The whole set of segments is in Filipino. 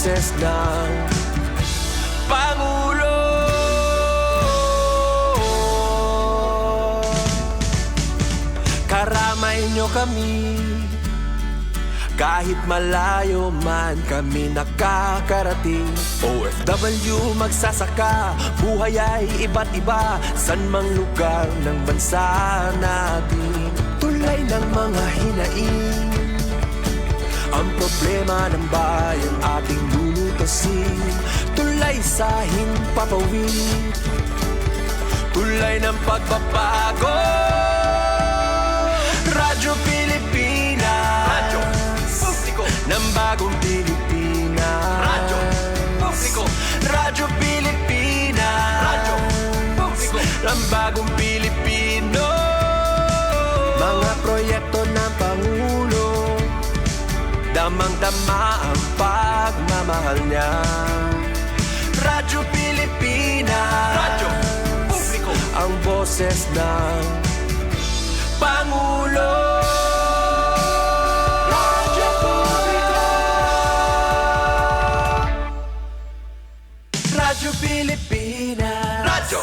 boses ng Pangulo. Karamay nyo kami, kahit malayo man kami nakakarating. OFW magsasaka, buhay ay iba't iba, san mang lugar ng bansa natin. Tulay ng mga hinaing, ang problema ng bayan ating lulutasin. Tulay sa himpapawid, tulay ng pagbabago. Radyo Pilipinas, radyo publiko ng bagong Pilipinas. Radyo publiko, Radyo Pilipinas, radyo publiko ng bagong Pilipino. Mga proyekto ng Pangulo, damang-dama ang pagmamahal niya. Radyo Pilipinas, radyo publiko, ang boses ng Pangulo. Radyo publiko, Radyo Pilipinas, radyo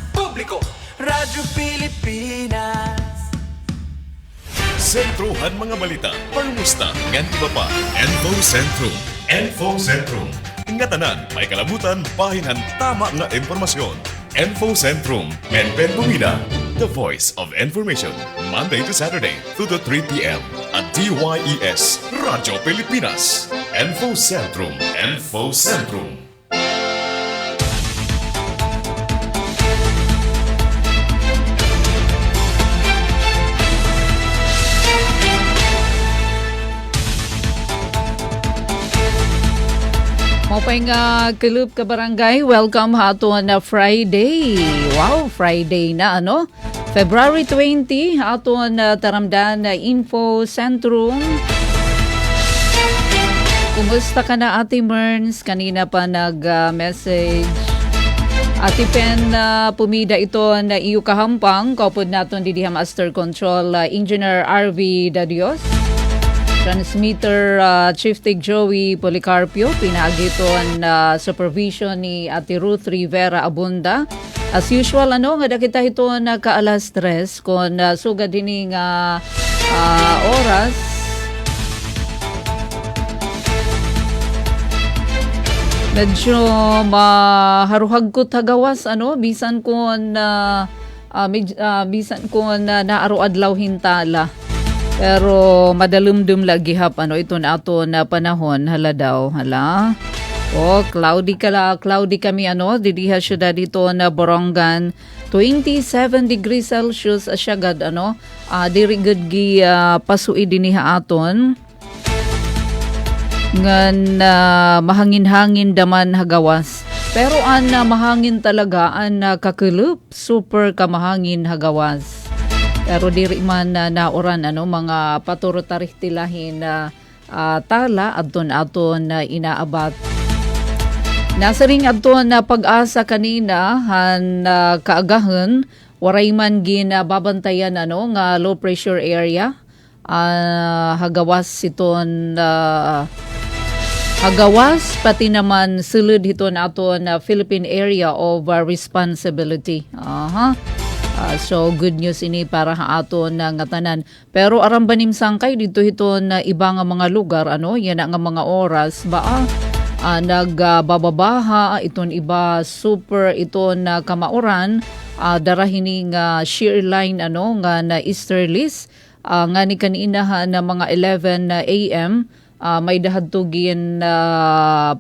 publiko, Radyo Pilipinas. Sentruhan mga balita, pangumusta, ngan iba pa. Info Sentrum. Info Sentrum. Ngatanan, may kalabutan, bahinan, tama nga impormasyon. Info Sentrum. Menpen Bumida. The Voice of Information. Monday to Saturday, 2 to 3 p.m. at DYES Radyo Pilipinas. Info Sentrum. Info Sentrum. Mopay nga Kalup ka barangay, welcome haton na Friday. Wow, Friday na ano? February 20, haton na taramdan na Info Sentrum. Kumusta ka na Ate Merns? Kanina pa nag-message. Ate Pen, pumida ito na iyo kahampang. Kaupod naton di diha Master Control Engineer RV Dadios. Transmitter Chief Tig Joey Policarpio, pinagiton supervision ni Ate Ruth Rivera Abunda. As usual, nga dakita ito na kaalas 3 kung sugad dining oras. Medyo maharuhagkot hagawas, bisan kung naaruadlaw hintala. Pero madalumdum lagi hap ito na ato na panahon hala daw hala. Cloudy kami didiha syudad dito na Borongan 27 degrees Celsius asyagad diri gud gi pasui diniha aton. Ngan mahangin-hangin daman hagawas. Pero mahangin talaga kakulup, super kamahangin hagawas. Pero diri man nauran mga paturo tarikh tilahin na tala adton inaabat. Nasa ring adton na pag-asa kanina han kaagahan waray man babantayan nga low pressure area hagawas iton hagawas pati naman sulod hiton aton Philippine Area of Responsibility. So good news ini para aton nga tanan. Pero aram banim sangkay dito hiton iba nga mga lugar yan nga mga oras nagbababaha iton iba super iton kamauran darahini nga shear line nga na easterlies nga ni kanina na mga 11 AM may dahadtugin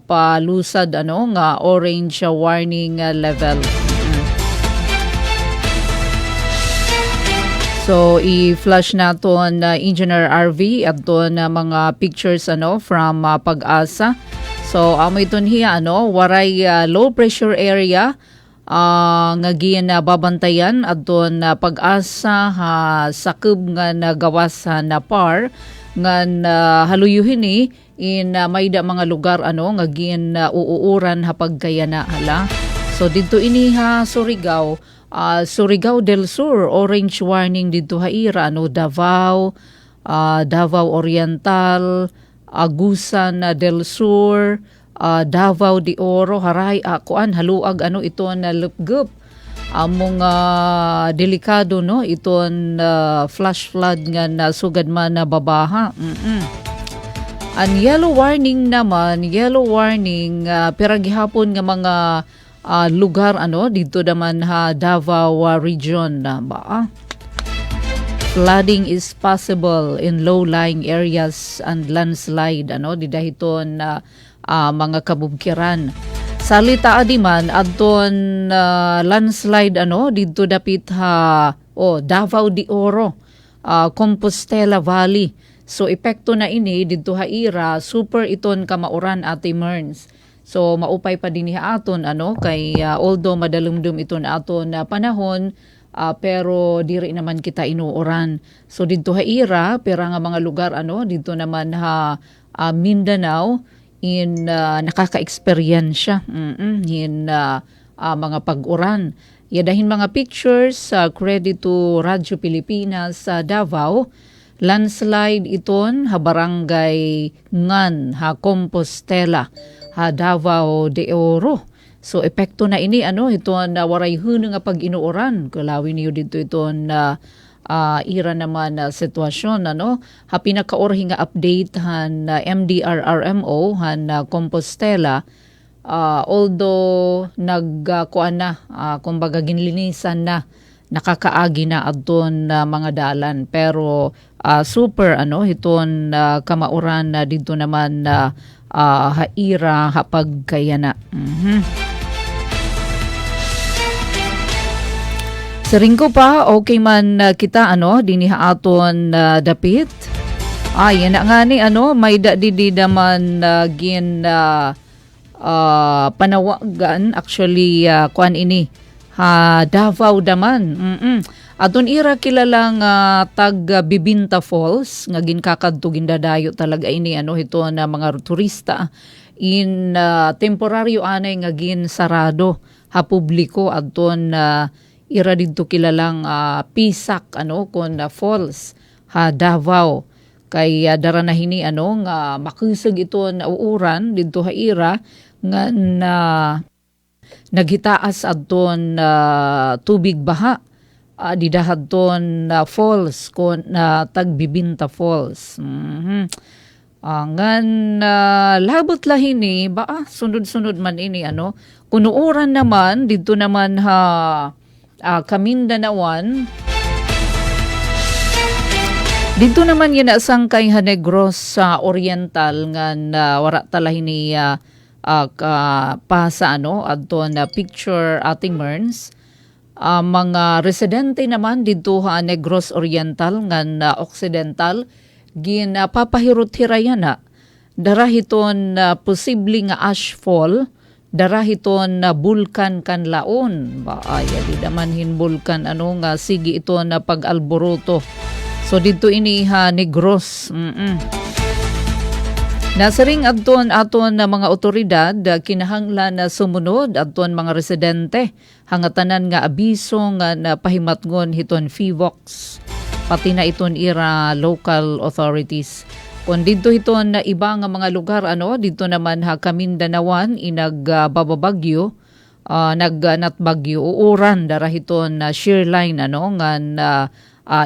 palusad nga orange warning level. So i-flash naton Engineer RV at mga pictures from Pag-asa. So amo iton hiya waray low pressure area nga giyan babantayan adton Pag-asa sakub nga nagawas na par nga haluyuhin in mayda mga lugar nga giyan uuuran hapagkayana hala. So dito ini Surigao. Surigao del Sur, orange warning dito haira, Davao, Davao Oriental, Agusan del Sur, Davao de Oro haray kuan haluag ano iton na lupgup among delikado no iton flash flood nga nasugad man na babaha. Ang yellow warning naman, pero gihapon nga mga lugar ano dito naman Davao region na ba. Flooding is possible in low-lying areas and landslide ano didahiton mga kabubkiran. Salita adiman adton landslide ano dito dapit Davao de Oro, Compostela Valley. So epekto na ini didto haira super iton kamauran Ate Merns. So maupay pa din aton ano kay although madalumdum iton aton panahon pero diri naman kita inuuran. So didto haira pera nga mga lugar ano didto naman Mindanao in nakaka-experience in mga pag-uran. Yadahin mga pictures credit to Radyo Pilipinas sa Davao. Landslide iton barangay Ngan Compostela Davao de Oro. So epekto na ini ano iton waray hunong nga pag-inuuran kalawin niyo dito iton ira naman sitwasyon ano pinakaorhi nga update han MDRRMO han Compostela although nagkuan na kumbaga ginlinisan na nakakaagi na adton mga dalan pero super ano iton kamauran dito naman haira hapagkayana. Saringko pa, okay man kita ano, diniha aton dapit. Yan na nga ni ano, may didi naman gin panawagan actually kuan ini. Davao daman. Aton ira kilalang tag Bibinta Falls nga ginkakadto gindadayo talaga ini ano ito na mga turista in temporaryo anay nga gin sarado publiko adton ira didto kilalang Pisak ano kon falls Davao kay dara na hini ano nga makusog iton uuran didto haira nga naghitaas adton tubig baha didahadton falls kon Tagbibinta Falls. Ngan labot lahini ba sunod-sunod man ini ano kunuuran naman dito naman Kamindanawan. Dito naman yan asang kay Negros sa Oriental nga wara talahini pasa ano adto na picture ating Merns. Mga residente naman dito Negros Oriental nga Occidental gin papahirot-hirayan na darahiton posible nga ashfall darahiton na bulkan kanlaon baaya di naman hin bulkan ano nga sige ito na pag-alboroto. So dito ini Negros. Nasaring adton aton na mga otoridad kinahanglan na sumunod adton mga residente hangatanan nga abiso nga napahimatngon hiton FIVOX pati na iton ira local authorities. Kung dito iton na iba nga mga lugar ano dito naman Kamindanawan inagbababagyo nagnatbagyo uuran darahiton shear line ano nga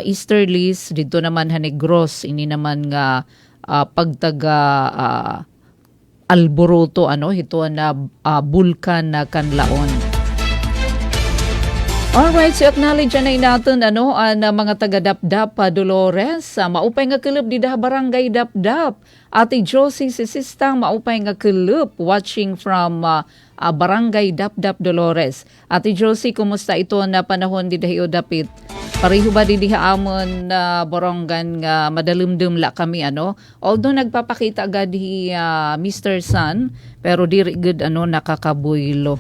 easterlies dito naman Negros ini naman nga pagtaga alboroto ano ito na bulkan na kanlaon. Alright, so acknowledge na natin ano ang mga taga Dapdap Dolores, maupay nga kulub di barangay Dapdap. Ate Josie Sisistang maupay nga kulub watching from barangay Dapdap Dolores. Ate Josie, kumusta ito na panahon di dahi o dapit? Pareho ba di amon borongan nga madalumdum la kami ano? Although nagpapakita agad Mr. Sun, pero diri good ano nakakabuylo.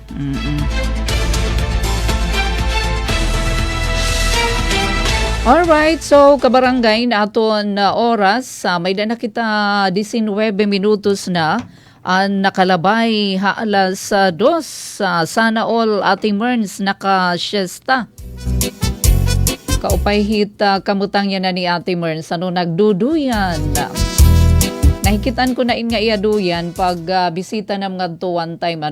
Alright, so kabarangay na aton oras, may na kita 19 minutos na nakalabay alas 2 sana all ating Merns naka-siesta. Kaupay hit kamutang yan na ni Ate Merns ano nagduduyan. Nahikitan ko na in nga iyaduyan pag bisita nam ngadto one time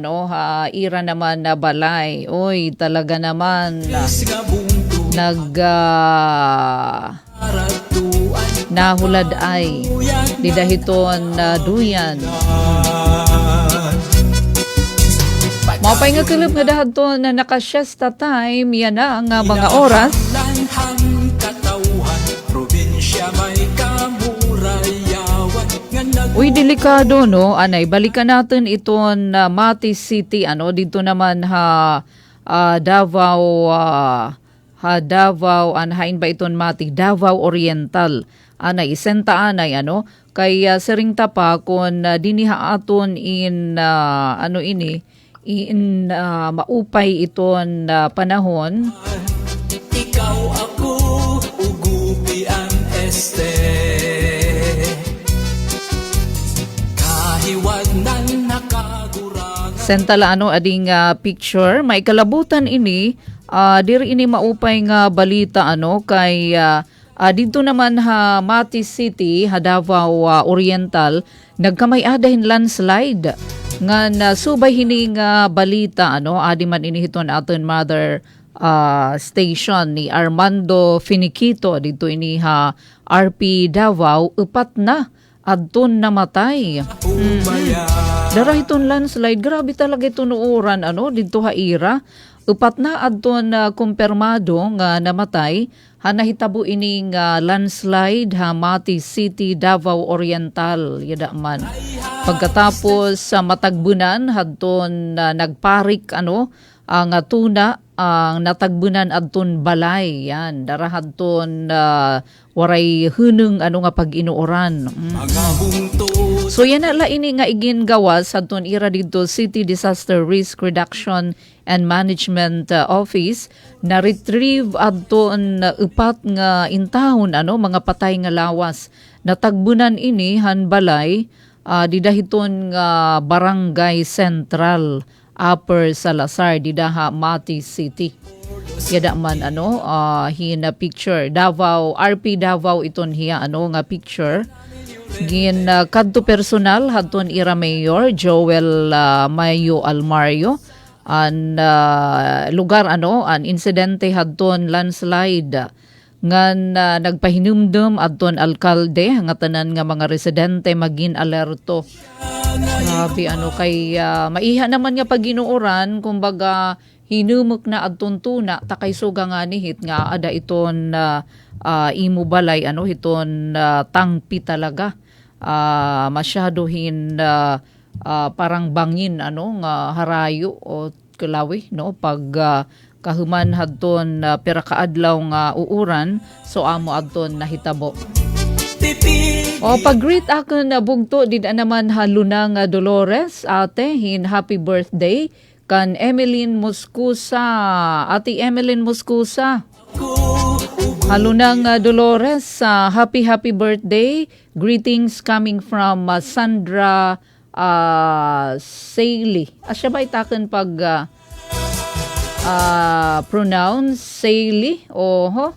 ira naman na balay. Oy, talaga naman nahulad ay didahiton duyan. Mapay nga kilip nga dahadto na naka-siesta time yan na nga mga oras. Uy, delikado no. Anay, balikan natin iton Mati City dito naman Davao anhain ba iton Mati Davao Oriental. Anay isenta anay kay sering tapa kun diniha aton in maupay iton panahon. Ikaw ako ugupi ang este. Sentala ading picture may kalabutan ini diri ini maupay nga balita kay dito naman Mati City Davao Oriental nagkamay-adahin landslide nga nasubay hini nga balita adi man ini hiton aton mother station ni Armando Finiquito dito ini RP Davao upat na adton namatay. Darahiton landslide, grabe talaga ito nuuran, dito haira. Upat na adton kumpirmado nga namatay, nahitabo ining landslide Mati City, Davao Oriental, yada man. Pagkatapos sa matagbunan, hadton nagparik, ang tuna, ang natagbunan adton balay, yan, darahadton waray huneng nga pag-inuoran. So yan na ini nga igin gawas adton ira dito City Disaster Risk Reduction and Management Office na retrieve adton upat nga intahon mga patay nga lawas. Natagbunan ini balay didahiton nga Barangay Central Upper Salazar didaha Mati City. Yada man hina picture Davao RP Davao iton hiya nga picture. Gin kadto personal hadton ira Mayor Joel Mayo Almario an lugar an insidente hadton landslide ngan nagpahinumdum adton alkalde nga tanan nga mga residente magin alerto. Grabe kay maiha naman nga paginuoran kumbaga hinumok na adton tuna takay suga nga nihit nga ada iton imo balay hiton tangpi talaga. Masyado parang bangin nga harayo o kulawi pag kahuman hadton pera kaadlaw nga uuran so amo adton nahitabo. Pag-greet ako na bugto did naman halunang Dolores ate happy birthday kan Emeline Moscusa. Ate Emeline Moscusa. Halunang Dolores, happy birthday. Greetings coming from Sandra Saily. Siya ba itakan pag pronounce Saily? Oho.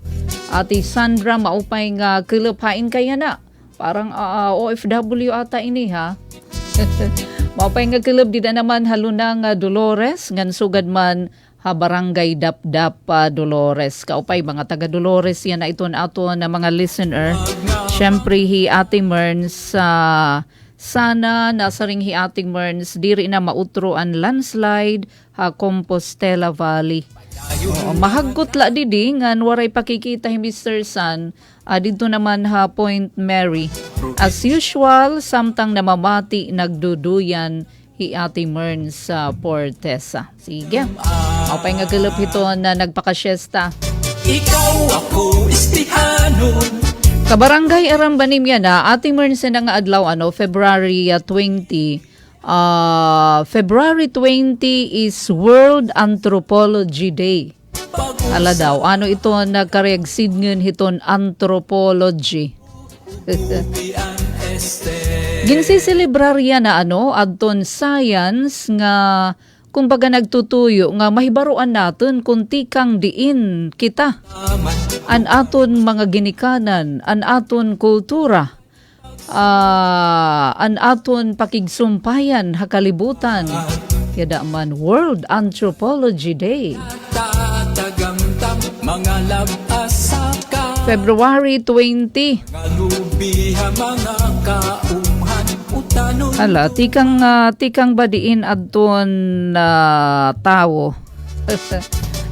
Ate Sandra, maupay nga kiluphain kaya na. Parang OFW ata ini ha. Maupay nga kilub dida naman halunang Dolores. Ngan sugad man Barangay Dapdap Dolores. Kaupay mga taga Dolores yan na iton ato na mga listener. Syempre Ate Merns sana nasa ring Ate Merns diri na mautro ang landslide Compostela Valley. Mahaggot la didi ngan waray pakikita Mr. San dito naman Point Mary. As usual samtang namamati nagduduyan Ate Merns Portesa. Sige. Mapay nga gilap ito na nagpakasyesta. Ikaw ako istihanon. Kabarangay Arambanim yan Ate Merns na nga adlaw February 20. February 20 is World Anthropology Day. Ala daw, ito nagkareagsid ngun hiton anthropology. Ginsiselebrar yan adton science nga kumbaga nagtutuyo nga mahibaruan natin kung tikang diin kita. An aton mga ginikanan, an aton kultura. an aton pakigsumpayan hakalibutan. Yada man World Anthropology Day. Tatagamtam mga labasa ka February 20. Galubiha mga kaumhan utanon Hala, tikang badiin adton tao.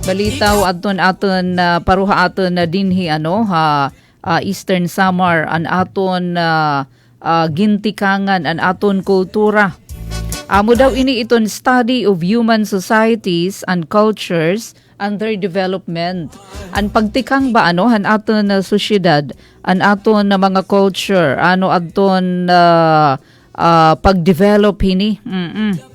Balitaw adton aton paruha aton na dinhi Eastern Samar an aton gintikangan an aton kultura. Amo daw ini iton study of human societies and cultures and their development. An pagtikang ba han aton na sosyedad, an aton na mga culture, aton pag-develop hini.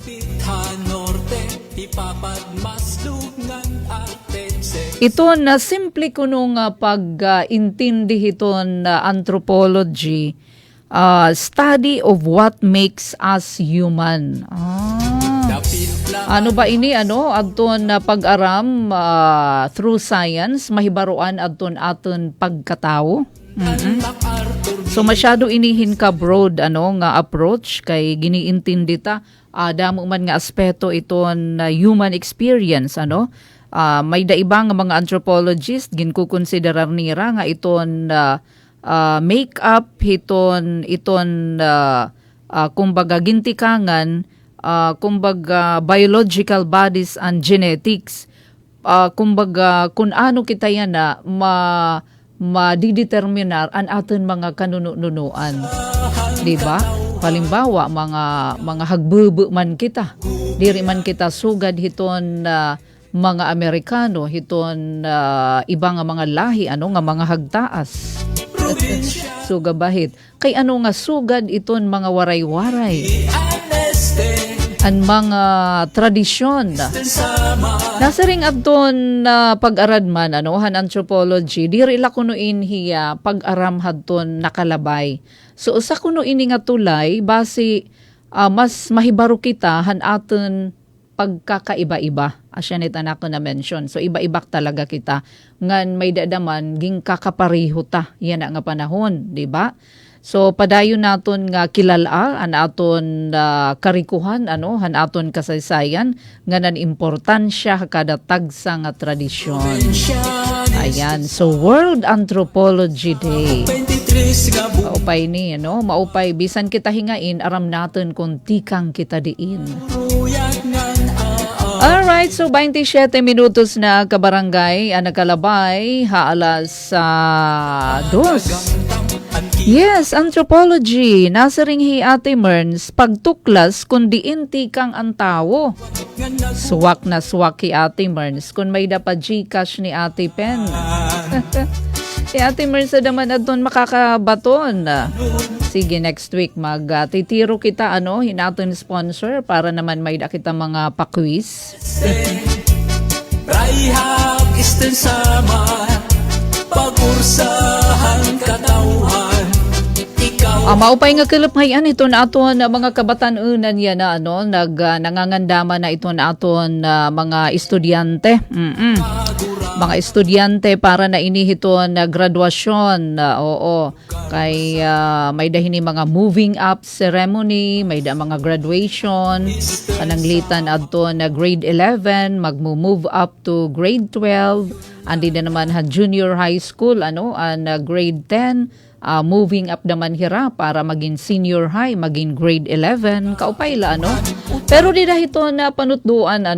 Pitha Norte ipapadmaslungan atense Ito na simple kuno nga pag-intindi hiton anthropology, study of what makes us human. Dapit lang Ano ba ini adton pag-aram through science mahibaruan adton aton pagkatao. MacArthur So masyado inihin ka broad nga approach kay giniintindi ta damo man nga aspeto iton human experience may daibang nga mga anthropologist ginkukonsiderar nira nga iton make up iton kumbaga gintikangan kumbaga biological bodies and genetics kumbaga kun ano kita yan madideterminar an aton mga kanununuan, di ba? Palimbawa mga hagbubu man kita, diri man kita sugad hiton mga Amerikano, hiton ibang nga mga lahi nga mga hagtaas. Sugabahit kay nga sugad iton mga waray-waray an mga tradisyon. Nasa ring adton pag-arad man han anthropology diri la kunuin hiya pag-aram hadton nakalabay. So usa kuno ini nga tulay base mas mahibaro kita han aton pagkakaiba-iba. Asya nit anak ko na mention. So iba-ibak talaga kita ngan may dadaman ging kakapareho ta yan nga panahon, di ba? So padayon naton nga kilala an aton karikuhan han aton kasaysayan nga nan importansya kada tagsa nga tradisyon. Ayan, so World Anthropology Day. 23 nga Maupay ni maupay bisan kita hingain aram naton kung tikang kita diin. buyag ngan Alright, so 27 minutos na kabarangay nakalabay haalas 2. Yes, anthropology. Nasa ring hi Ate Merns, pagtuklas kung diin tikang ang tao. Suwak na suwak hi Ate Merns kung may dapat Gcash ni Ate Pen. Si Ate Merns na naman adton makakabaton. Sige, next week magtitiro kita hinaton sponsor para naman may da kita mga pa-quiz. Raihag Eastern Samar pagursahan katauhan ikaw Maupay nga kalaphayan ito na aton mga kabatan-unan yan nangangandama na ito na aton mga estudyante. Mga estudyante para na inihiton na graduasyon. Oo. Kay may dahini mga moving up ceremony, may da mga graduation, pananglitan adto na grade 11, magmo-move up to grade 12, andi na naman junior high school grade 10, moving up naman hira para maging senior high, maging grade 11, kaupay la Pero di na ito na panutduan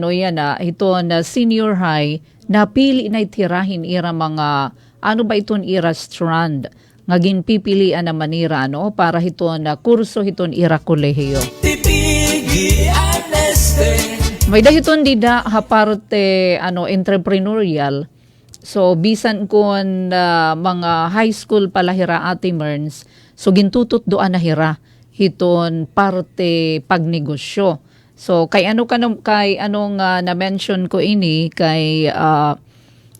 ito na senior high, napili na itirahin ira mga ba iton ira strand ngagin pipilian na manira para hiton na kurso hiton ira kolehiyo. tipigi aneste May dahiton dida haparte entrepreneurial. So bisan kon mga high school pala hira Ate Merns, so gintutot doan na hira hiton parte pagnegosyo. So kay na mention ko ini kay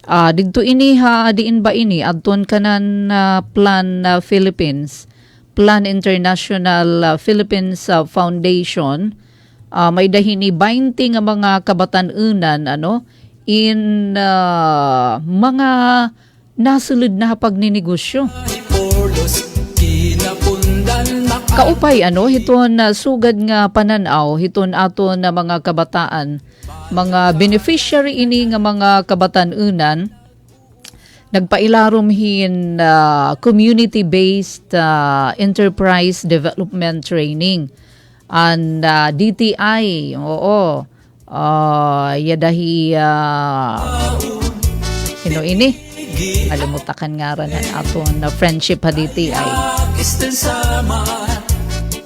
didto ini diin ba ini adton kanan Plan Philippines, Plan International Philippines Foundation, may dahini 20 nga mga kabatan-unan in mga nasulod na pagninegosyo. Porlos kinapundan Kaupay hiton sugad nga pananaw hiton aton na mga kabataan, mga beneficiary ini nga mga kabatan-unan nagpailarom hin community-based enterprise development training and DTI. Oo. Yadahi ini alimutakan nga ran aton na friendship ha DTI. Isten sama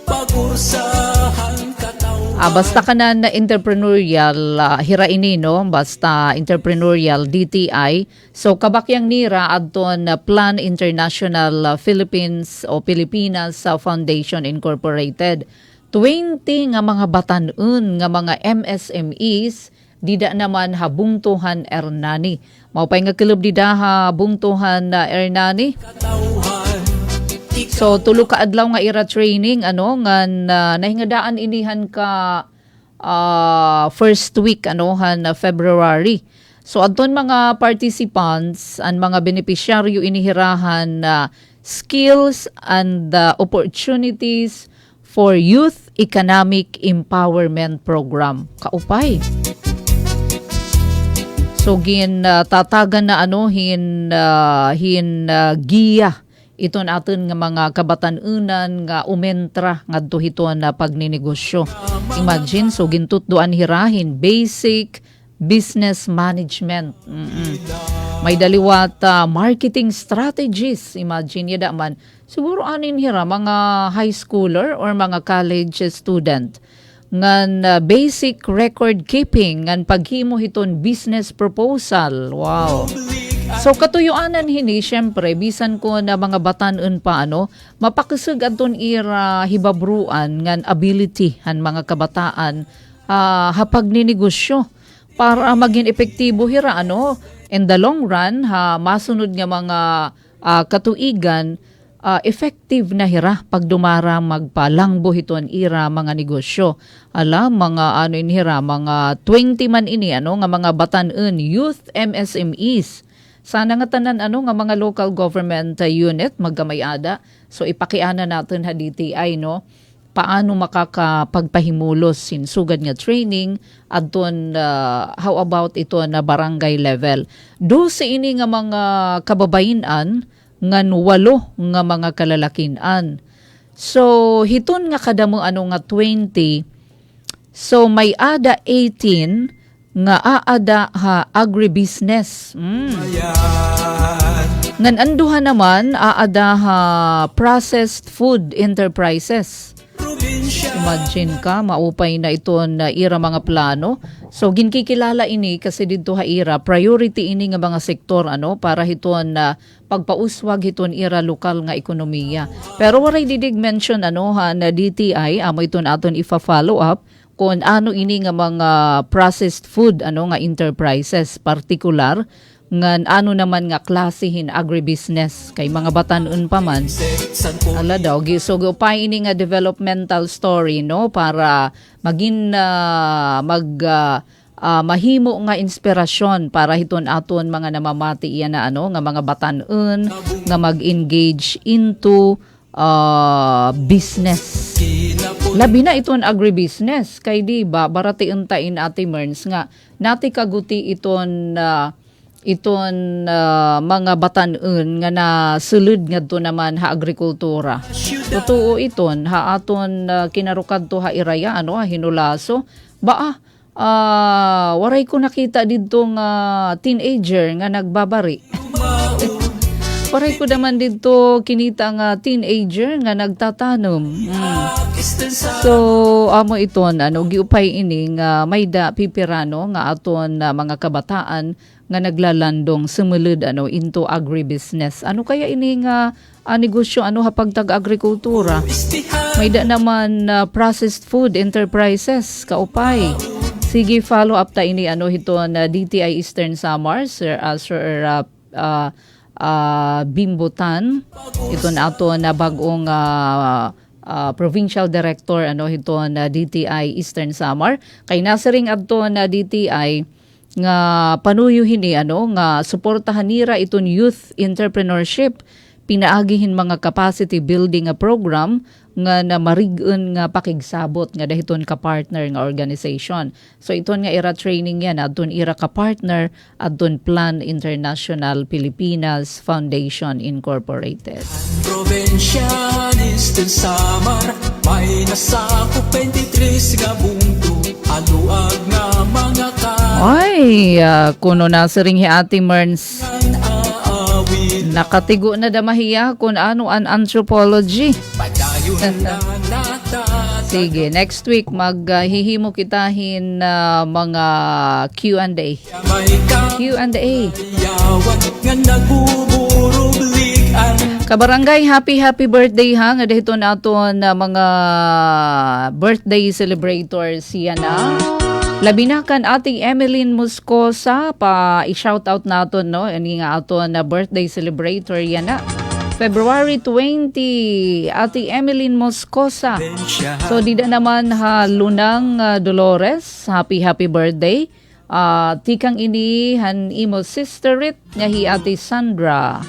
pag-usahan katawan. Basta ka na entrepreneurial, hira ini, no? Basta entrepreneurial DTI. So, kabakyang nira adton Plan International Philippines o Pilipinas Foundation Incorporated. 20 nga mga batan-un nga mga MSMEs, dida naman habungtuhan Ernani. Maupay nga kilab dida habungtuhan Ernani. So tulo ka adlaw nga ira training nga nahingadaan inihan ka first week February. So adton mga participants and mga beneficiaryo inihirahan skills and opportunities for Youth Economic Empowerment Program. Kaupay. So tatagan na giya iton aton nga mga kabatan-unan nga umentra ngadto hiton na pagninegosyo. Imagine so gintutduan hirahin basic business management. May daliwat marketing strategies. Imagine yada man siguro anin hira mga high schooler or mga college student ngan basic record keeping ngan paghimo hiton business proposal. Wow. So katuyuanan hini syempre bisan ko na mga batan-un pa mapakisig adton ira hibabruan ngan ability han mga kabataan hapag ninegosyo para maging epektibo hira in the long run masunod nga mga katuigan effective na hira pag dumara magpalangbo hiton ira mga negosyo. Mga hira mga 20 man ini nga mga batan-un youth MSMEs. Sana nga tanan nga mga local government unit maggamayada. So ipakiana natin DTI paano makakapagpahimulos sinsugad nga training adton how about ito na barangay level. Do sa ini nga mga kababayinan ngan 8 nga mga kalalakinan. So hiton nga kadamo nga 20. So may ada 18 nga aada agribusiness. Ngan anduha naman aada processed food enterprises. Imagine ka, maupay na iton ira mga plano. So ginkikilala ini kasi dito ira priority ini nga mga sektor para hiton pagpauswag hiton ira lokal nga ekonomiya. Pero waray didig mention na DTI amo iton aton ifa-follow up kung ini nga mga processed food nga enterprises particular ngan naman nga klasihin agribusiness kay mga batan-un pa man daw so gupay ini nga developmental story para maging mahimo nga inspirasyon para hiton aton mga namamati iyan nga mga batan-un nga mag-engage into business. Labi na iton agribusiness kay di ba barati untain Ate Merns nga nati kaguti iton mga batan-un nga na sulod ngadto naman agrikultura. Totoo iton aton kinarukad to iraya hinulaso waray ko nakita didto nga teenager nga nagbabari. Paray ko naman dito kinita nga teenager nga nagtatanom. So amo iton giupay ini nga may pipirano nga aton mga kabataan nga naglalandong sumulod into agribusiness. Kaya ini nga negosyo hapag tag-agrikultura. May naman processed food enterprises kaupay. Sige follow up ta ini hiton DTI Eastern Samar Sir Bimbutan iton ato na bagong provincial director hiton DTI Eastern Samar kay nasiring adto na DTI nga panuyo hini nga suportahan nira iton youth entrepreneurship pinaagihin mga capacity building nga program nga na marigon nga pakigsabot nga dahiton ka partner nga organization. So iton nga ira training yan adton ira ka partner adton Plan International Pilipinas Foundation Incorporated. Provincialis del Samar, may nasakop 23 nga bunto, aluag nga mga Ay, kuno na siring hi Ate Merns. aawit. Nakatigo na damahiya kung ano ang anthropology. Padayon na natatag. Sige, next week maghihimo kitahin mga Q&A. May Q&A. kayawan nga nagbuburublikan. Kabarangay, happy birthday ha. Nga dito naton mga birthday celebrators siya na. Labi na kan ating Emeline Moscosa pa i-shoutout naton no. Ani nga aton na birthday celebrator yan na. February 20, ating Emeline Moscosa. So dida naman ha Lunang Dolores, happy birthday. Tikang ini han imo sisterit nga hi Ate Sandra.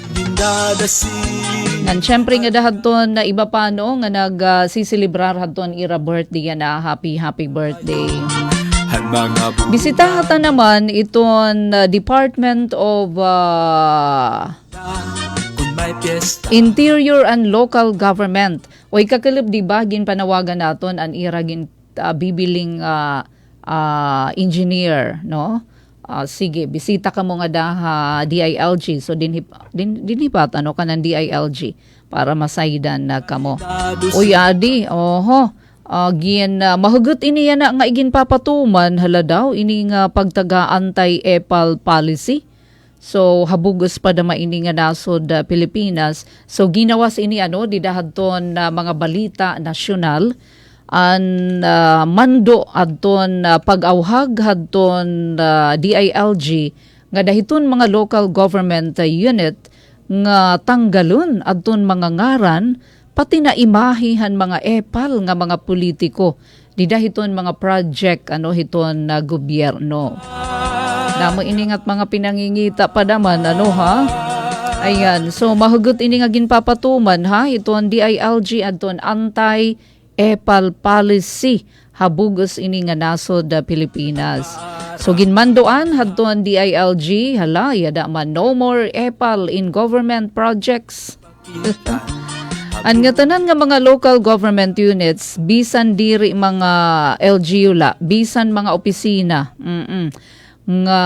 Nan syempre nga dahadton na iba pa no nga nagsisilibrar hadton ira birthday na happy birthday. Bisita hata naman iton Department of Interior and Local Government. O ikakalib di ba gin panawagan naton an ira gin bibiling engineer no. Sige, bisita ka mo nga daha DILG. So dinhipat ano kanang DILG para masaydan na kamo. Uy adi, oho. Mahugot ini yan nga igin papatuman hala daw ini nga pagtaga anti-EPAL policy. So habugos pa dama ini nga nasod Pilipinas. So ginawas ini ano didahadton mga balita nasyonal an mando adton pag-awhag hadton DILG nga dahiton mga local government unit nga tanggalon adton mga ngaran pati na imahihan mga EPAL nga mga politiko didahiton mga project ano hiton na gobyerno. Damo iningat mga pinangingita pa daman ano ha. Ayan, so mahugot ini nga ginpapatuman ha iton DILG adton anti-EPAL policy habugos ini nga nasod Pilipinas. So ginmandoan hadton DILG hala yada man no more EPAL in government projects. Ang nga tanan nga mga local government units, bisan diri mga LGU la, bisan mga opisina, nga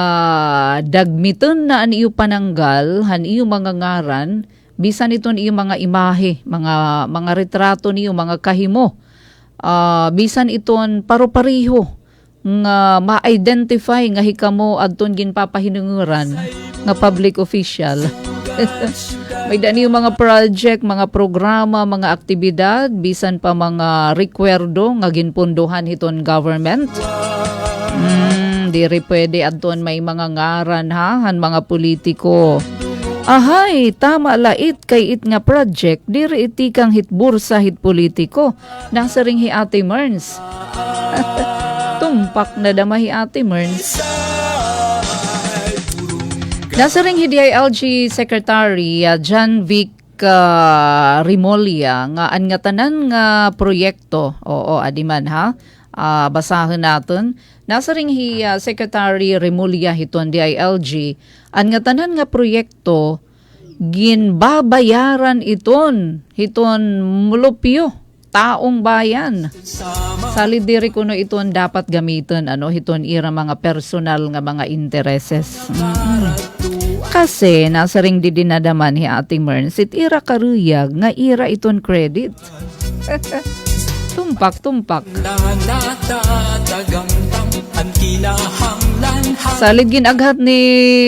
dagmiton na an iyo pananggal, han iyo mga ngaran, bisan iton iyo mga imahe, mga retrato niyo, mga kahimo, bisan iton paro-pariho, nga ma-identify nga hikamo adton ginpapahinunguran nga public official. May dani yung mga project, mga programa, mga aktibidad, bisan pa mga rekwerdo nga ginpunduhan hiton government. Diri pwede adton may mga ngaran ha, han mga politiko. Ahay, tama lait kay it nga project, diri iti kang hitbursa hit politiko. Nasa ring hi Ate Merns. Tumpak na damahi Ate Merns. Nasa ring DILG Secretary John Vic Rimolya nga an nga tanan nga proyekto. Oo, adiman ha. Basahin natin. Nasa ring Secretary Rimolya hiton DILG an nga tanan nga proyekto ginbabayaran hiton mulupyo taong bayan. Salid diri kuno iton dapat gamiton ano hiton ira mga personal nga mga intereses. Kasi nasa ring di dinadaman hi Ate Merns it ira karuyag nga ira iton credit. Tumpak. Salid ginaghat ni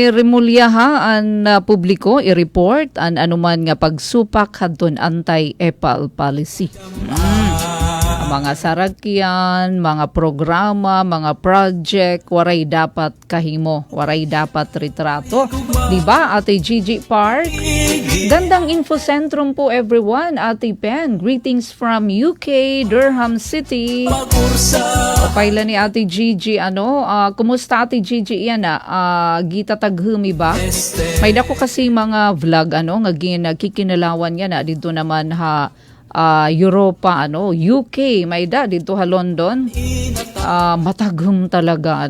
Rimolya ha an publiko i-report an anuman nga pagsupak hadton anti-EPAL policy. mga sarakyan, mga programa, mga project, waray dapat kahimo, waray dapat retrato. Diba, Ate Gigi Park? Gandang infosentrum po everyone, Ate Pen. Greetings from UK, Durham City. Paila ni Ate Gigi, kumusta Ate Gigi yan Gita taghumi ba? May dako kasi mga vlog, nga kikinalawan yan dito naman Europa, UK, may da dito London. Mataghum talaga,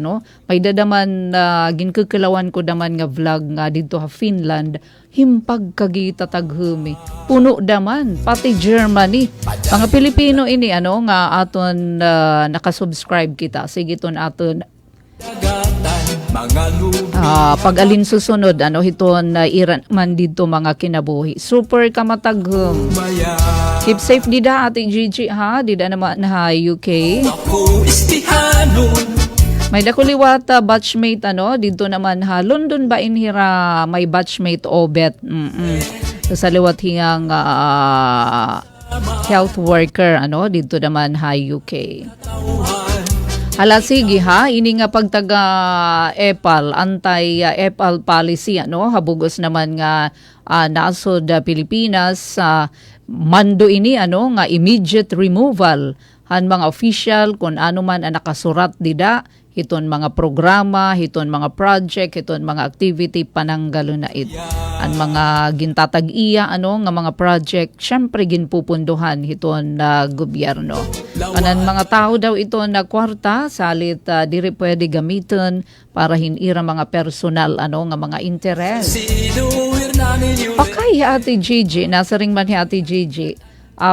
May da naman ginkukilawan ko naman nga vlog nga dito Finland. Himpag kagita taghumi. Puno daman, pati Germany. Mga Pilipino ini, nga aton nakasubscribe kita. Sige ton aton pag alin susunod hiton iran man dito mga kinabuhi. Super kamataghum. Keep safe dida Ate Gigi dida naman UK. May dakuliwat batchmate dito naman London ba inhira may batchmate Obet. Sa liwat hiyang health worker dito naman UK. Hala sige ini nga pagtaga EPAL, anti-EPAL policy, habugos naman nga nasod Pilipinas, mando ini nga immediate removal han mga official kung ano man ang nakasurat dida, hiton mga programa, hiton mga project, hiton mga activity pananggalo na it. Ang mga gintatag-iya nga mga project, syempre ginpupunduhan hiton gobyerno. Anan mga tao daw ito na kwarta, salit diri pwede gamiton para hinira mga personal nga mga interes. Okay, Ate Gigi, nasa ring man Ate Gigi.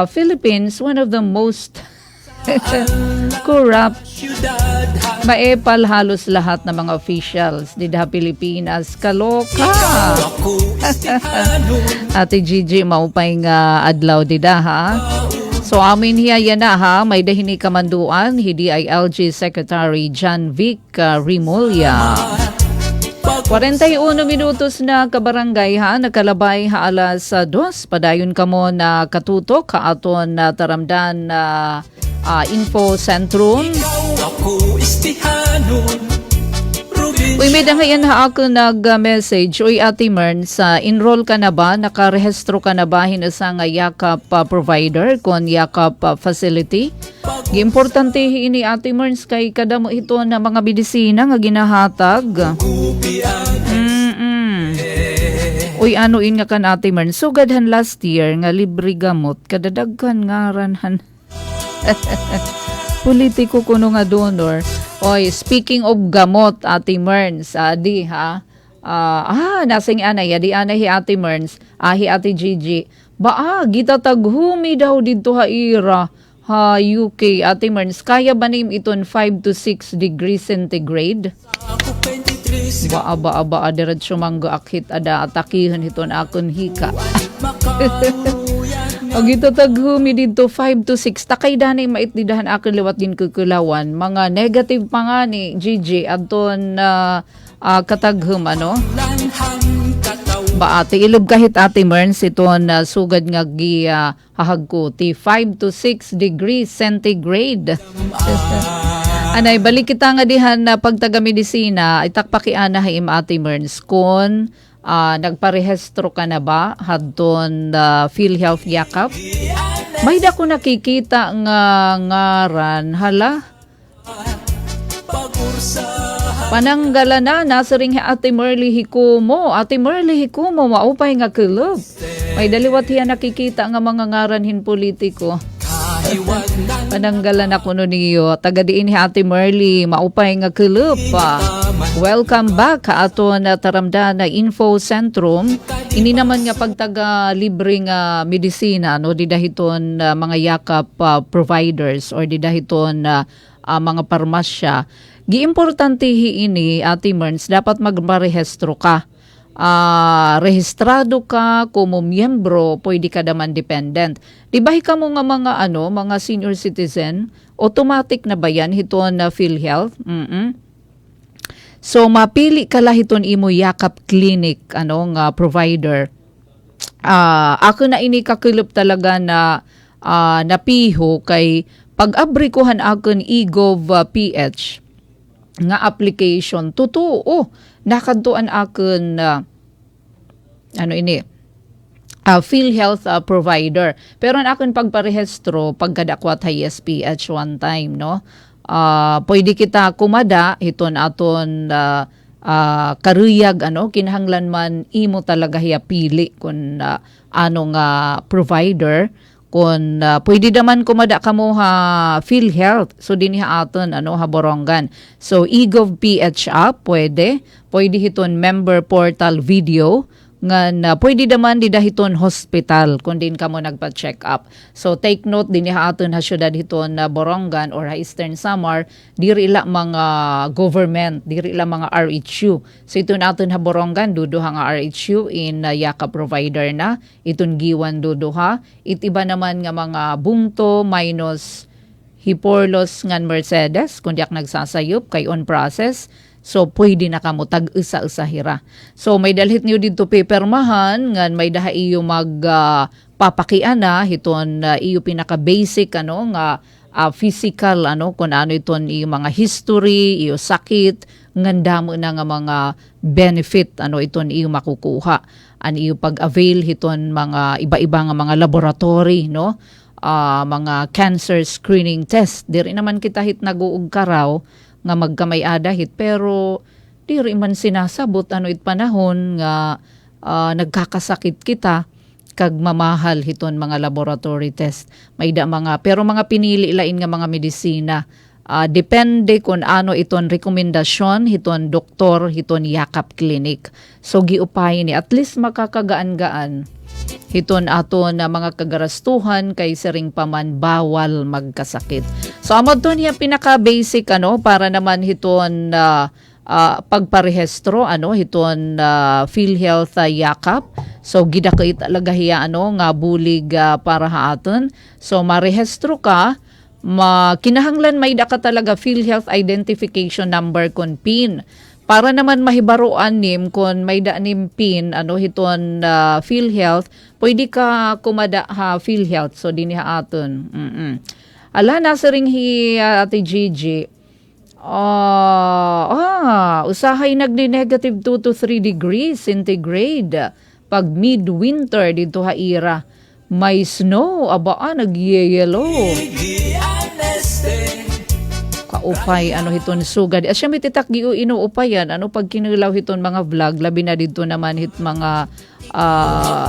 Philippines, one of the most corrupt. Maepal halos lahat ng mga officials dito Pilipinas. Kaloka. Ate Gigi, maupay nga adlaw dida So amin hiya yan may dahini kamanduan, hidi ay LG Secretary John Vic Rimulya. 41 minutos na kabarangay nakalabay alas 2. Padayon kamo na katutok kaaton na taramdan info sentrum. Uy, may dangayan ako nag-message. Uy, Ate Merns, enroll ka na ba? Nakarehistro ka na ba hinasa nga yakap provider kon yakap facility? Importante ini Ate Merns kay kada mo ito na mga medisina nga ginahatag. Uy, nga kan Ate Merns. Sugadhan last year nga libre gamot. Kadadagkan nga ranhan. Politiko kuno nga donor. Oy, speaking of gamot, Ate Merns, nasing anay, di anay hi Ate Merns, hi Ate Gigi. Gita taghumi daw dito ira, UK, Ate Merns, kaya ba nim iton 5 to 6 degrees centigrade? Diretso mangga akit ada atakihan hiton akon hika. Ito taghumi dito 5 to 6. Takay danay maitdidahan akin liwat din kukulawan. Mga negative pa nga ni Gigi adton kataghum Ate ilob kahit Ate Merns iton sugad nga hahagkuti 5 to 6 degrees centigrade. Anay balik kita nga dihan na pagtaga medisina itakpakiana haim Ate Merns kon nagparehistro ka na ba hadton PhilHealth yakap? May dako nakikita nga ngaran pananggala na nasa ring Ate Merly Hikumo. Ate Merly Hikumo maupay nga kulog. May daliwat hiya nakikita nga mga ngaranhin politiko. Pananggala na kuno niyo taga diin Ate Merly maupay nga kulog pa. Welcome back aton taramdan na info sentrum. Ini naman nga pagtaga libre nga medisina di dahiton mga yakap providers or di dahiton mga parmasya. Giimportante ini Ate Merns dapat magparehistro ka. Rehistrado ka como miyembro, pwede ka naman dependent. Di ba ka mo nga mga senior citizen, automatic na ba yan hiton na PhilHealth? So mapili ka lahiton imo yakap clinic nga provider. Ako na ini kakilop talaga na napiho kay pag-abri ko han akon eGov PH nga application, totoo, nakadtuan akon PhilHealth provider. Pero ang akong pagparehistro, pagkadakwat hay SPH one time, no? Pwede kita kumada, hiton aton karuyag, kinahanglan man imo talaga hiya pili kung provider. Kung pwede naman kumada kamo ha PhilHealth, so din ha aton Borongan. So eGov PH app pwede hiton member portal video nga pwede naman didahiton hospital kung din kamo nagpa-check up. So take note din ha aton ha syudad hiton Borongan or ha Eastern Samar, diri ila mga government, diri ila mga RHU. So ito naton ha Borongan dudo ha nga RHU in yakap provider na, iton giwan dudo ha. Itiba naman nga mga bungto minus hiporlos ngan Mercedes kung diak nagsasayop kay on process. So, pwede na kamo tag-isa-isa-hira. So, may dalhit niyo dito papermahan, ngan may daha iyo papakian na, hiton iyo pinaka-basic, nga physical, kung ano iton iyo mga history, iyo sakit, ngan damo na nga mga benefit, iton iyo makukuha. An iyo pag-avail, hiton mga iba-iba nga mga laboratory, mga cancer screening test. Diri naman kita hit nag-uug karaw, nga magkamay adahit pero diri man sinasabot it panahon nga nagkakasakit kita kag mamahal hiton mga laboratory test pero mga pinili lain nga mga medisina depende kung ano iton rekomendasyon hiton doktor hiton yakap clinic. So giupay ni at least makakagaan-gaan hiton aton na mga kagarastuhan kay siring paman bawal magkasakit. So amod to niya pinaka-basic para naman hiton pagparehistro hiton PhilHealth yakap. So gidakait talaga hiya nga bulig para haaton. So marehistro ka, kinahanglan may daka talaga PhilHealth identification number kon PIN. Para naman mahibaruan nim kung may nim PIN hiton PhilHealth, pwede ka kumada ha PhilHealth. So din ha aton. Ala nasa ring hi Ate Gigi. Usahay nagdi-negative 2 to 3 degrees centigrade. Pag midwinter dito ha ira. May snow, nagyeyelo. Kaupay hiton sugad. Asya may titak giu inuupayan pag kinulaw hiton mga vlog labi na dito naman hit mga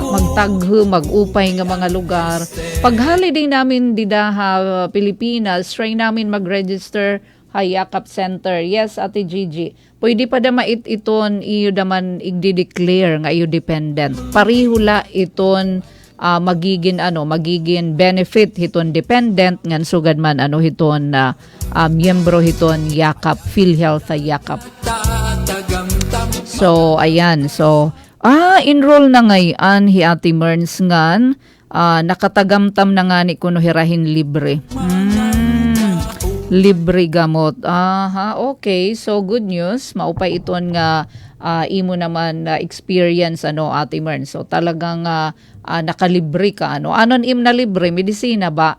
magtagho magupay nga mga lugar. Pag holiday namin dida ha Pilipinas, try namin mag-register ha Yakap Center. Yes, Ate Gigi. Pwede pa da mait iton iyo daman igdi-declare nga iyo dependent. Parihula iton magiging benefit hiton dependent ngan sugad man hiton miyembro hiton yakap PhilHealth yakap. So ayan, so enroll na ngayon hi Ate Merns ngan nakatagamtam na nga ni kuno hirahin libre. Libre gamot. Okay, so good news. Maupay iton nga imo naman experience Ate Mern. So talagang nakalibre ka anon im na libre medisina ba?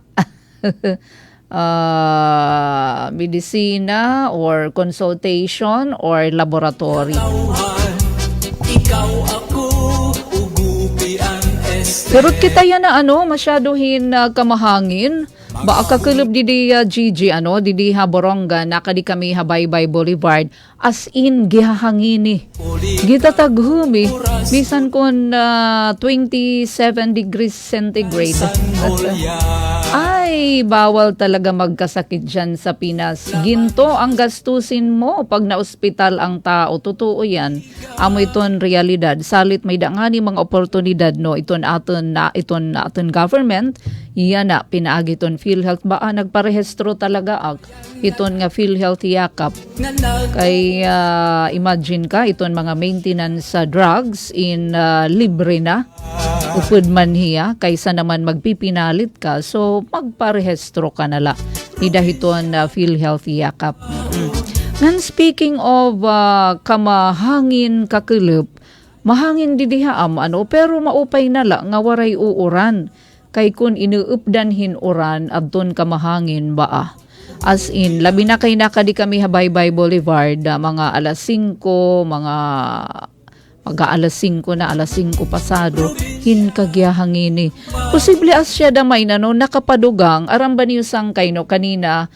Medisina or consultation or laboratory. Ikaw ako ugupi ang Pero kita yan na masyadohin kamahangin. Ba akakulub didi Gigi didi ha Borongan nakadi kami ha Baybay Boulevard as in gihahangini. Gita taghumi bisan kon 27 degrees centigrade. Ay bawal talaga magkasakit dyan sa Pinas. Ginto ang gastusin mo pag na-ospital ang tao. Totoo yan. Amo iton realidad. Salit may dangani mga oportunidad iton aton government. Iyan na pinaagi iton PhilHealth ba nagparehistro talaga iton nga PhilHealth yakap. Kay imagine ka iton mga maintenance drugs in libre na. Upod man hiya kaysa naman magpipinalit ka. So magparehistro ka nala. Idahiton PhilHealth yakap. And speaking of kamahangin kakulup, mahangin didihaam pero maupay nala nga waray uuran. kay kun inuupdan hinuran adton ka mahangin ba. As in, labi na kay nakadi kami Habaybay Boulevard, mga alas 5, mga alas 5 na, alas 5 pasado, hinkagiyahangini. Posible as siya damay na no, nakapadugang, aram ba niyo sang kay no, kanina,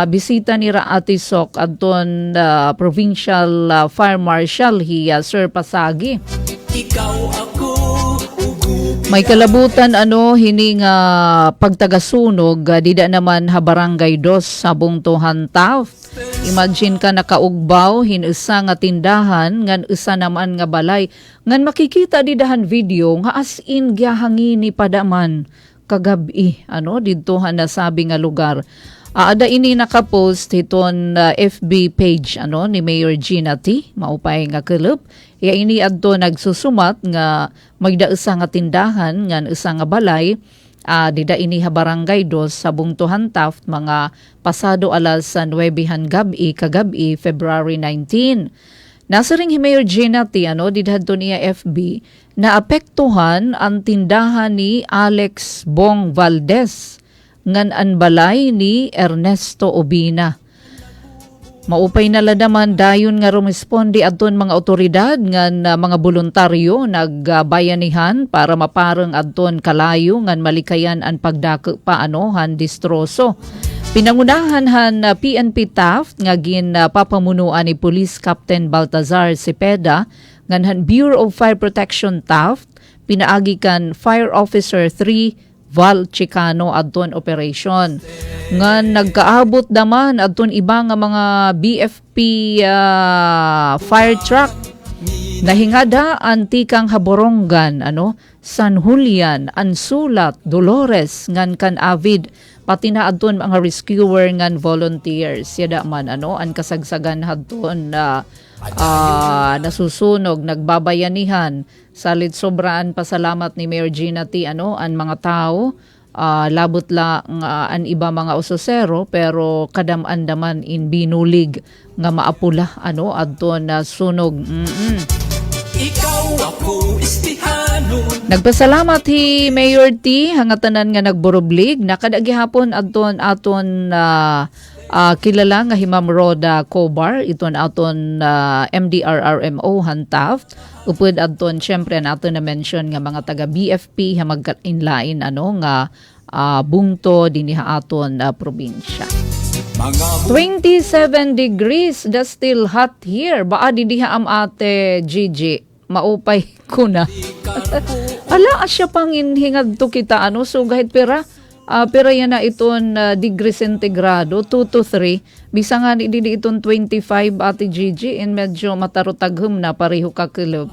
bisita ni Ate Sok adton Provincial Fire Marshal hiya Sir Pasagi. Ikaw ako May kalabutan hining pagtagasunog dida naman ha Barangay 2 sa Bungtuhan Taft. Imagine ka nakaugbaw hinusa nga tindahan ngan usa naman nga balay ngan makikita didahan video nga as in gyahangini padaman kagabi didtohan na sabi nga lugar. Ada ini nakapost hiton FB page ni Mayor Gina T. Maupay nga kelep. Ya ini adto nagsusumat nga magda usa nga tindahan ngan usa nga balay dida ini ha Barangay 2 sa Bungtuhan Taft mga pasado alas 9 gabi kagabi February 19. Nasa ring Mayor Gina T. didhadto niya FB na apektuhan ang tindahan ni Alex Bong Valdez ngan an balay ni Ernesto Obina. Maupay na ladaman dayon nga rumisponde adton mga otoridad ngan mga voluntaryo nagbayanihan para mapareng adton kalayo ngan malikayan an pagdako han distroso. Pinangunahan han PNP Taft nga papamunuan ni Police Captain Baltazar Cepeda ngan han Bureau of Fire Protection Taft pinaagi kan Fire Officer 3 Val Chicano adton operation. Nga nagkaabot naman adton iba nga mga BFP fire truck nahingada antikang Haborongan San Julian, Ansulat, Dolores ngan kan Avid pati na adton mga rescuer ngan volunteers yada man an kasagsagan hadton nasusunog nagbabayanihan salit sobraan pasalamat ni Mayor Gina T an mga tao labot lang an iba mga usosero pero kadam-andaman in binulig nga maapula adton na sunog. Ikaw ako istihano. Nagpasalamat hi Mayor T hangatanan nga nagburublig nakadagihapon adton aton kilala nga hi Ma'am Rhoda Cobar iton aton MDRRMO Taft upod adton syempre naton na mention nga mga taga BFP ha mag-inlain nga bungto dinhi aton probinsya. 27 degrees, that's still hot here. Baa didiha am ate Gigi, maupay ko na. Ala, asya pang inhingad to kita, so kahit pera yan na iton degree centigrado, 2 to 3. Bisa nga di iton 25 ate Gigi, in medyo matarutaghum na pareho kakilog.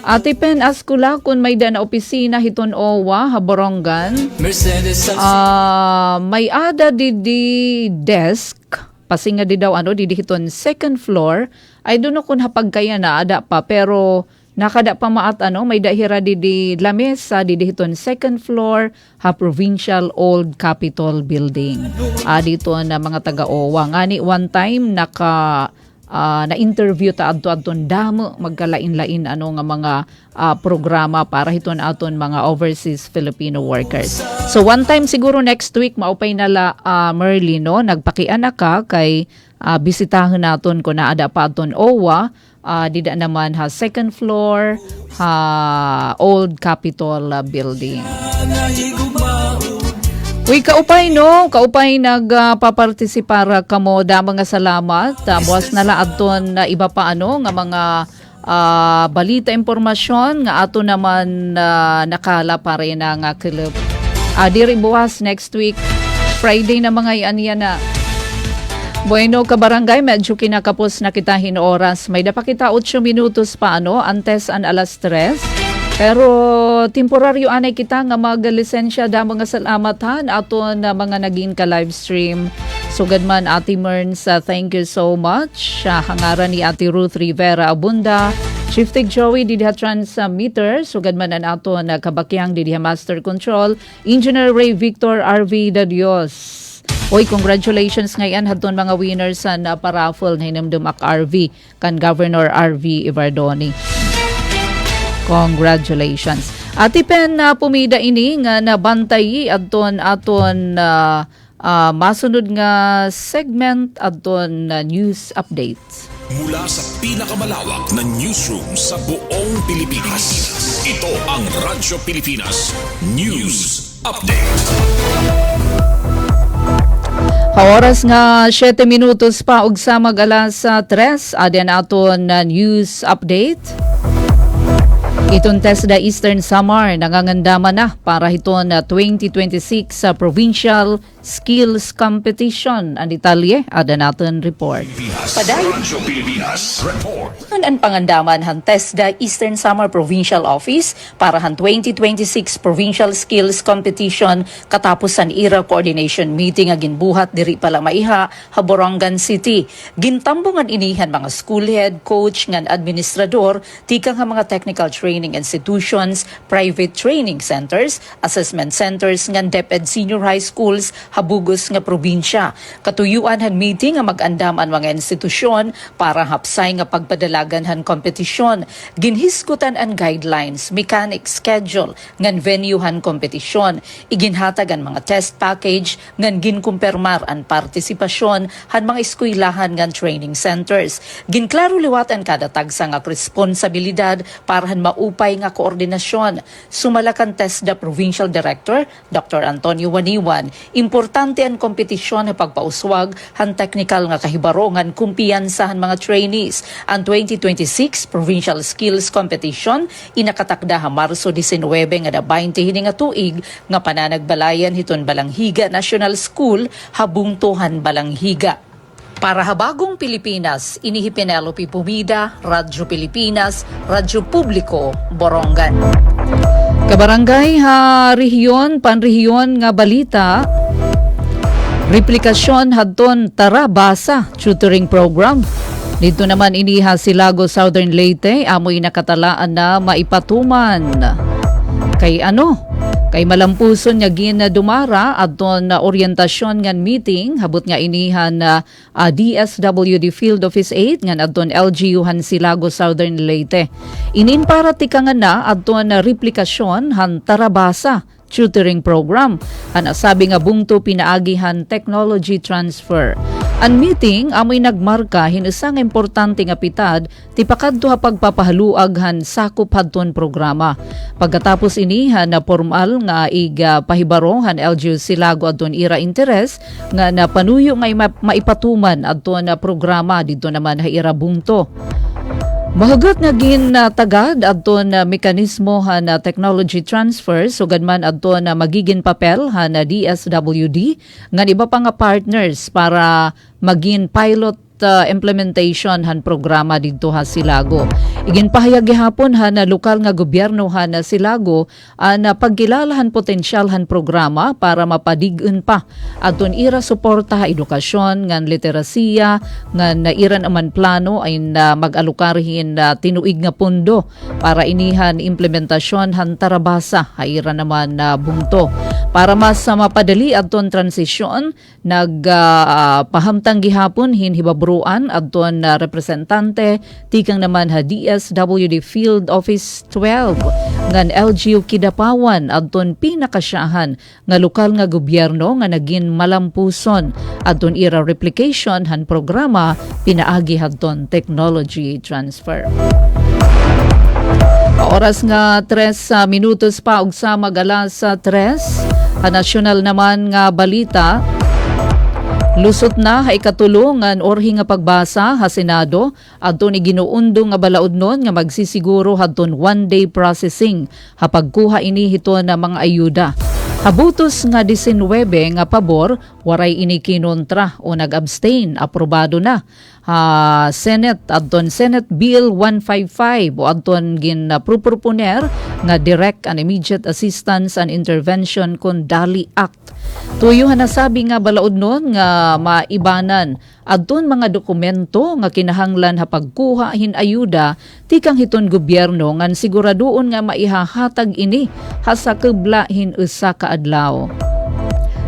Ate Pen, askula kung may na opisina hiton owa, Haborongan. Mercedes May ada di desk, pasinga di daw di hiton second floor. I don't know kung hapag kaya na ada pa, pero nakada pa maat may dahira di lamesa di hiton second floor ha Provincial Old Capitol Building. Dito na mga taga-owa. Ngani one time na-interview ta adto-adton damo magkalain-lain nga mga programa para hiton aton mga overseas Filipino workers. So one time siguro next week maupay nala Merly nagpakiana ka kay bisitahin naton ko naada pa aton OWA dida naman ha second floor ha Old Capitol Building. Uy, kaupay nagpapartisipara kamo da mga salamat. Buwas nala adton na iba pa nga mga balita impormasyon nga ato naman nakala pa rin nga kilip. Diri buwas next week, Friday na mga ianya na. Bueno, kabarangay, medyo kinakapos na kita oras. May dapa kita 8 minutos pa antes an alas 3. Pero temporaryo anay kita nga magalisensya da mga salamatan aton na mga naging ka-live stream. Sugad man Ate Merns, thank you so much. Hangaran ni Ate Ruth Rivera Abunda, Shiftig Joey didiha transmitter, sugad man an aton kabakyang didiha master control, Engineer Ray Victor RV de Dios. Oy, congratulations ngayon hadton mga winners sa paraffle na hinamdumak RV kan Governor RV Ivardoni. Congratulations. Atipen na pumida ini nga nabantay aton masunod nga segment aton news updates. Mula sa pinakamalawak na newsroom sa buong Pilipinas, ito ang Radyo Pilipinas News Update. Oras nga 7 minutos pa ug sa mag-alas 3 adyan aton news update. Itong TESDA Eastern Samar nangangandama na para hiton 2026 sa Provincial Skills Competition. Ang detalye, ada natin report. Radyo Pilipinas Report. Ang pangandaman han TESDA Eastern Samar Provincial Office para han 2026 Provincial Skills Competition katapos ang IRA Coordination Meeting nga ginbuhat diri pala maiha Haborangan City. Gintambungan inihan mga school head, coach ngan administrador, tikang nga mga technical training institutions, private training centers, assessment centers ngan DepEd senior high schools habugos nga probinsya. Katuyuan han meeting nga mag-andam ang mga institusyon para hapsay nga pagpadalagan han kompetisyon. Ginhisgutan ang guidelines, mechanic schedule ngan venue han kompetisyon. Iginhatag ang mga test package ngan ginkumpirmar ang partisipasyon han mga eskwelahan ngan training centers. Ginklaro liwat ang kada tagsa nga responsibilidad para han maupay nga koordinasyon. Sumalakan TESDA Provincial Director Dr. Antonio Waniwan, importante ang kompetisyon na pagpauswag han technical nga kahibarongan kumpiyansa han mga trainees. Ang 2026 Provincial Skills Competition inakatakda ha Marso 19 nga da 20 hini nga tuig nga pananagbalayan hiton Balanghiga National School habungtuhan Balanghiga. Para habagong Pilipinas, inihi Penelope Pumida, Radyo Pilipinas, Radyo Publiko, Borongan. Kabarangay ha rehiyon, panrehiyon nga balita, replikasyon hadton Tara Basa tutoring program. Dito naman iniha Silago Southern Leyte, amoy nakatalaan na maipatuman. Kay malampuson nga dumara adton na oryentasyon ngan meeting habot nga inihan DSWD Field Office 8 ngan adton LGU han Silago Southern Leyte. Inin para tikangan na adton na replikasyon han Tarabasa tutoring program. Sabi nga bungto pinaagihan technology transfer. Ang meeting amoy nagmarka hinusang importante nga pitad tipakadto ha pagpapahaluag han sakop hadton programa. Pagkatapos inihan na formal nga pahibaro han LGU Silago adton ira interes nga napanuyo nga maipatuman adton na programa dito naman ha ira bungto. Mahugot nga ginatagad adton na mekanismo han technology transfer sugad man adton na magiging papel han DSWD nga iba pa nga partners para maging pilot implementation han programa dito ha Silago. Iginpahayag gihapon han na lokal nga gobyerno han Silago na pagkilalahan potensyal han programa para mapadig-en pa aton ira suporta ha edukasyon ngan literasiya ngan iran aman plano ay mag-alukarhin tinuig nga pondo para inihan implementasyon han Tarabasa ha ira naman bungto. Para mas mapadali aton transisyon nagpahamtang gihapon hinhibabruan adton representante tikang naman ha DSWD Field Office 12 ngan LGU Kidapawan adton pinakasyahan nga lokal nga gobyerno nga naging malampuson adton ira replication han programa pinaagi hadton technology transfer. Oras nga 3 minutos pa ug sa mag-alas 3 nasyonal naman nga balita. Lusot na ha ikatulungan orhi nga pagbasa ha Senado adton ginuundo nga balaodnon nga magsisiguro hadton one-day processing ha pagkuha ini hiton na mga ayuda. Habutos nga 19 nga pabor, waray ini kinontra o nag-abstain, aprobado na. Senate, adton Senate Bill 155 o adton ginproponer nga Direct and Immediate Assistance and Intervention kon DALI Act. Tuyuhan na sabi nga balaod nun nga maibanan adton mga dokumento nga kinahanglan ha pagkuha hin ayuda tikang hiton gobyerno ngan siguraduon nga maihahatag ini ha sa kebla hin usa ka adlaw.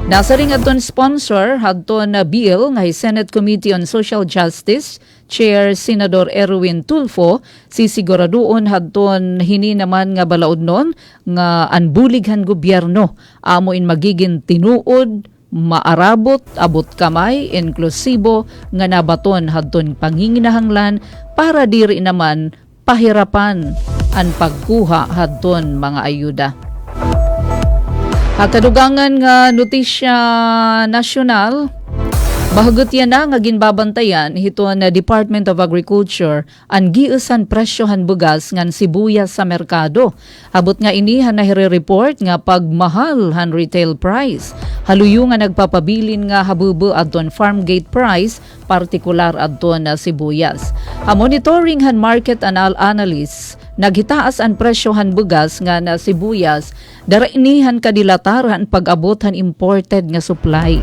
Nasa ring adton sponsor hadton na bill nga Senate Committee on Social Justice, Chair Senador Erwin Tulfo sisiguraduon hadton hini naman nga balaod nun nga anbulighan gobyerno amoin magiging tinuod, maarabot, abot kamay, inklusibo nga nabaton hadton panginginahanglan para diri naman pahirapan ang pagkuha hadton mga ayuda. Kadugangan nga notisya nasyonal, bahagot yan na nga ginbabantayan hiton na Department of Agriculture ang giusan presyohan bugas ngan sibuyas sa merkado. Abot nga inihan na hire-report nga pagmahal han retail price. Haluyo nga nagpapabilin nga habubo adton farm gate price, partikular adton na sibuyas. A monitoring han market analyst naghitaas ang presyohan bugas nga na sibuyas, dara inihan kadilataran pag-abot han imported nga supply.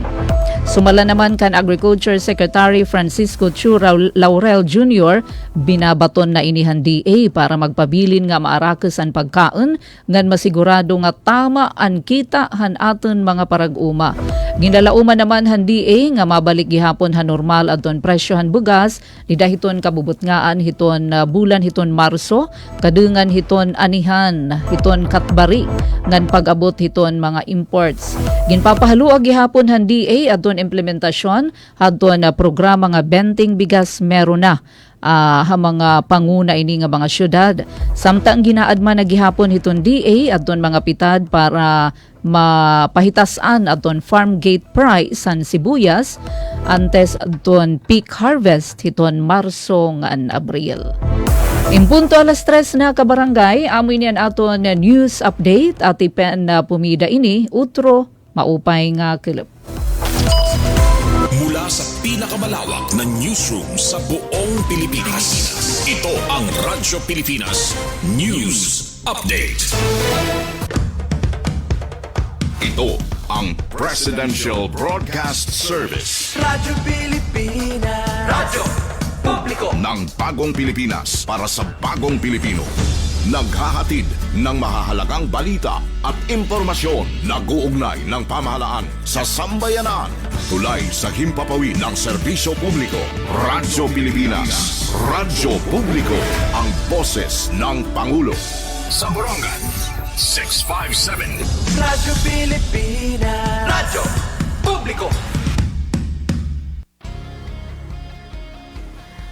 Sumala naman kan Agriculture Secretary Francisco Chu Laurel Jr., binabaton na inihan DA para magpabilin nga maarakes ang pagkaon ngan masigurado nga tama ang kita han aton mga parag-uma. Ginalauman naman han DA nga mabalik gihapon han normal adton presyo han bugas nidahiton kabubutngaan hiton bulan hiton Marso, kadungan hiton anihan hiton katbari ngan pag-abot hiton mga imports. Ginpapahaluag gihapon han DA adton implementasyon hadto na programa nga benting bigas meron na ha mga panguna ini nga mga syudad. Samtang ginaadma na gihapon hiton DA adton mga pitad para mapahitasan adton farm gate price san sibuyas antes adton peak harvest hiton Marso ngan Abril. Impunto alas 3 na kabarangay, amoy niyan aton news update at ipen na pumida ini utro maupay nga kilap. Mula sa pinakamalawak na newsroom sa buong Pilipinas, ito ang Radyo Pilipinas News Update. Ito ang Presidential Broadcast Service Radyo Pilipinas. Radyo Publiko ng Bagong Pilipinas para sa Bagong Pilipino. Naghahatid ng mahahalagang balita at impormasyon na guugnay ng pamahalaan sa sambayanan. Tulay sa himpapawid ng serbisyo publiko. Radyo Pilipinas. Radyo Publiko. Ang boses ng Pangulo. Sa Borongan, 657. Radyo Pilipinas. Radyo Publiko.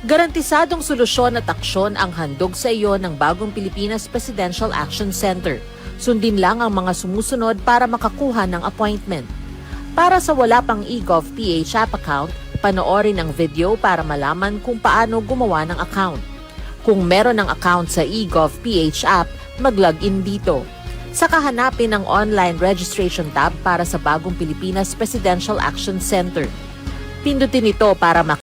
Garantisadong solusyon at aksyon ang handog sa iyo ng Bagong Pilipinas Presidential Action Center. Sundin lang ang mga sumusunod para makakuha ng appointment. Para sa wala pang eGov PH app account, panoorin ang video para malaman kung paano gumawa ng account. Kung meron ng account sa eGov PH app, mag-login dito. Saka hanapin ang online registration tab para sa Bagong Pilipinas Presidential Action Center. Pindutin ito para